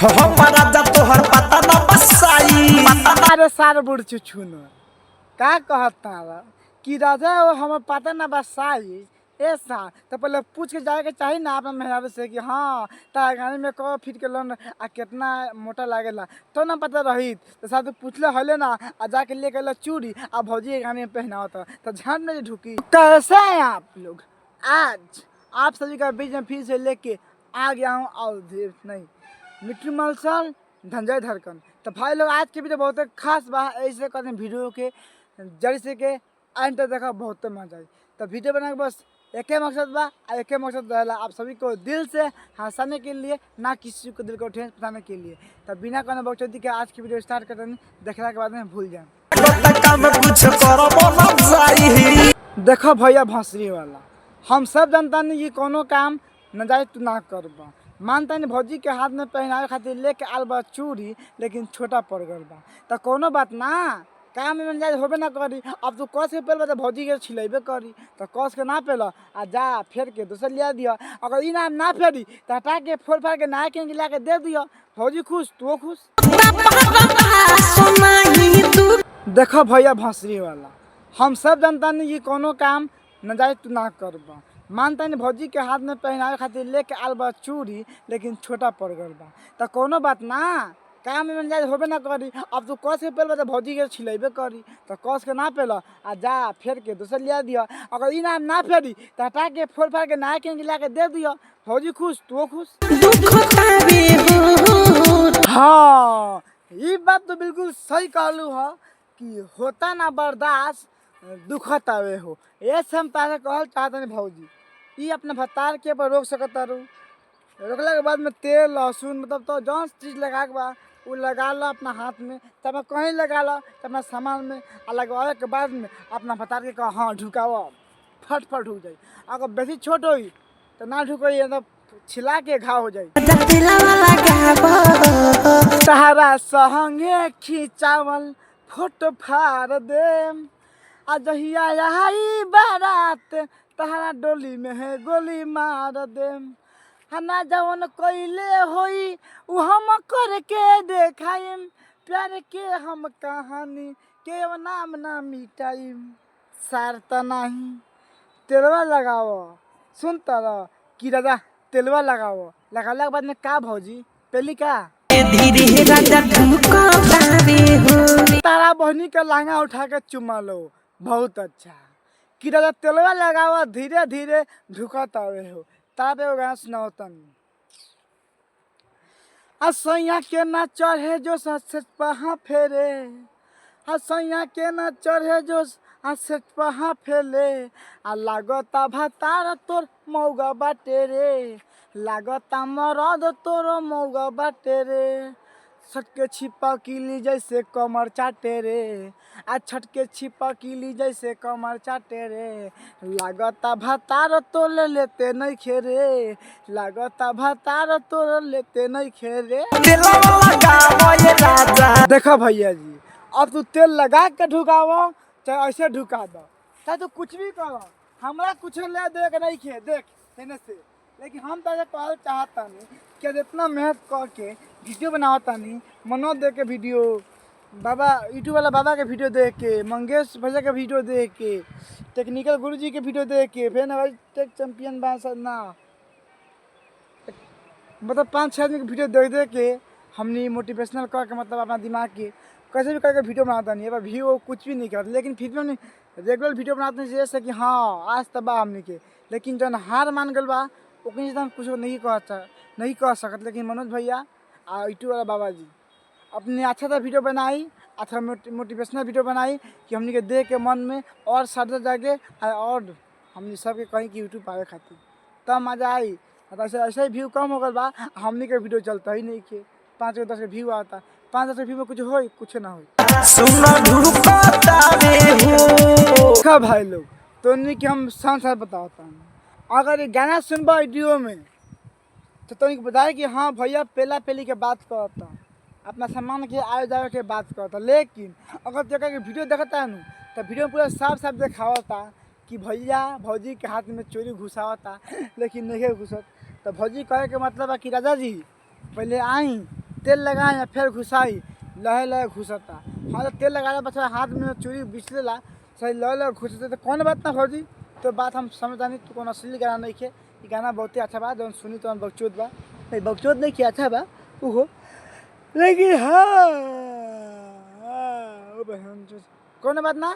हमारा जब तोहर पता ना बसाई अरे सार बुढ़ चुचुन का कहता कि राजा वो हमें पता ना बसाई ऐसा तो पहले पूछ के जाए के चाहिए ना अपना मेहरारू से कि हाँ तार गाड़ी में कब फिट के लोन आ कितना मोटा लागेला तो ना पता रही तो साथ पूछले हले ना आ जाके ले गए चूड़ी आ भौजी के गाड़ी में पहना होता तो झाड़ में ढुकी। कैसे हैं आप लोग? आज आप सभी का बीच में फिर से लेके आ गया हूँ और नहीं मिट्टू मलसल धंजय धड़कन। तो भाई लोग आज के वीडियो बहुत खास बा, ऐसे कहते हैं वीडियो के जड़ से के एंड तक देखा बहुत मजा आई। तो वीडियो बनाने का बस एक ही मकसद बा, एक ही मकसद रहेला आप सभी को दिल से हंसाने के लिए, ना किसी को दिल को ठेस पहुंचाने के लिए। तो बिना कहने बकचोदी के आज की वीडियो स्टार्ट करते हैं, देखने के बाद में भूल जाए। देखो भैया भंसरी वाला, हम सब जानता नहीं कि कोनो काम नजायज तू ना करबा। मानता नहीं भौजी के हाथ में पहनावे खातिर लेके आल बा चूड़ी, लेकिन छोटा पड़ गल बा। तो कोनो बात ना, काम में नजायज होबे ना करी। अब तू कस के पहले भौजी के छिलेबे करी, तो कस के ना पहला आ जा फेर के दूसर लिया दिया। अगर ई नाम ना फेरी तो हटा के फोड़ फाड़ के नया के ला के दे दिया। भौजी खुश, तू खुश। देखो भैया भंसरी वाला, हम सब जानता नहीं कि कोनो काम नजायज तू ना करबा। मानता नहीं भौजी के हाथ में पहनावे खातिर लेके आल बा चूड़ी, लेकिन छोटा पड़ गल बा। तो कोनो बात ना, काम में नजायज होबे ना करी। अब तू कस के पहले भौजी के छिलेबे करी, तो कस के ना पहला आ जा फेर के दूसर लिया दिया। अगर ई नाम ना फेरी तो हटा के फोड़ फाड़ के नया के ला के दे दिया। भौजी खुश, तू खुश। हाँ, ये बात तो बिल्कुल सही कहलू है कि होता ना बर्दाश्त दुखत आवे हो। ऐसे हम तारे कहल चाहते नहीं भौजी, ये अपने भतार के पर रोक सकता रू। रोकला के बाद में तेल लहसुन मतलब तो जौन चीज़ लगा के बा वो लगा लो अपना हाथ में, तब कहीं लगा लो अपना सामान में। और लगवाने के बाद में अपना भतार के कहा हाँ ढुकाओ, फट फट ढुक जाए। अगर बेसी छोट हो तो ना ढुकोई, मतलब छिला के घाव हो जाए। सहारा सहंगे खिंचावल फोटो फाड़ दे, अजहिया आई बारात तहरा डोली में है गोली मार दे। हना जवन कोइले होई उ हम करके देखाइम, प्यार के हम कहानी के नाम ना मिटाइम। सार त नहीं तेलवा लगाओ, सुन तर कि दादा तेलवा लगाओ। लगाला के बाद में का भौजी पहली का तारा बहनी का लहंगा उठा के चुमा लो, बहुत अच्छा। कि दादा तेलवा लगावा धीरे धीरे झुकत आवे हो, ताबे वो गाना सुनावतन। असैया के ना चढ़े जो सच पहा फेरे, असैया के ना चढ़े जो सच पहा फेले। आ लागता भतार तोर मौगा बाटे रे, लागता मरद तोर मौगा बाटे रे। छटके छिपा किली जैसे कमर चाटे रे, आ छटके छिपा किली जैसे कमर चाटे रे। लागता भतार तोल लेते नहीं खेरे, लागता भतार तोल लेते नहीं खेरे। देखो भैया जी, अब तू तेल लगा के ढुकावो चाहे ऐसे ढुका दो, चाहे तू कुछ भी करो, हमरा कुछ ले देख नहीं खे देख देने से। लेकिन हम तो कहल चाहता नहीं कि इतना मेहनत करके वीडियो बनाता नहीं, मनो दे के वीडियो, बाबा यूट्यूब वाला बाबा के वीडियो देख के, मंगेश भैया के वीडियो देख के, टेक्निकल गुरुजी के वीडियो देख के, फिर टेक चैंपियन ना मतलब 5-6 आदमी के वीडियो देख देख के हमने मोटिवेशनल करके मतलब अपना दिमाग के कैसे भी करके वीडियो बनाता नहीं है। व्यू कुछ भी नहीं करता, लेकिन फिर भी हमने रेगुलर वीडियो बनाते हैं जैसे कि हाँ आज तबा हमने के। लेकिन जब हार मान गल बा ओकनी से हम कुछ नहीं कह सकते। लेकिन मनोज भैया और यूट्यूब वाला बाबा जी अपने अच्छा सा वीडियो बनाई, अच्छा मोटिवेशनल वीडियो बनाई कि हमने के देख के मन में और श्रद्धा जागे और हमने सबके कहीं कि यूट्यूब पावे खातिर तब मजा आई। ऐसे ही व्यू कम हो गल बा, हमने के वीडियो चलता ही नहीं के 5-10 व्यू आता, 5-10 व्यू में कुछ हो कुछ ना हो। भाई लोग तो नहीं कि हम साथ साथ बताता हूँ, अगर ये गाना सुनबा वीडियो में तो तुमको बताए कि हाँ भैया पहला पहली के बात करता, अपना सामान के आए जाए के बात करता। लेकिन अगर जगह के वीडियो देखता है ना तो वीडियो में पूरा साफ साफ दिखावता कि भैया भौजी के हाथ में चोरी घुसावता, लेकिन नहीं घुसत। तो भौजी कहे के मतलब है कि राजा जी पहले आई तेल लगाए या फिर घुसाई लहे लहे घुसता। हाँ तो तेल लगाया बच्चा हाथ में चूड़ी बिछलेला सही लहे लहे घुसते तो कौन बात ना भौजी। तो बात हम समझता नहीं तू कौन असली गाना नहीं खे। ये गाना बहुत ही अच्छा बा जौन सुनी तो बकचोद बा नहीं बकचोद नहीं किया अच्छा बा हो लेकिन हाँ, हाँ, ओ बहन कौन बात ना।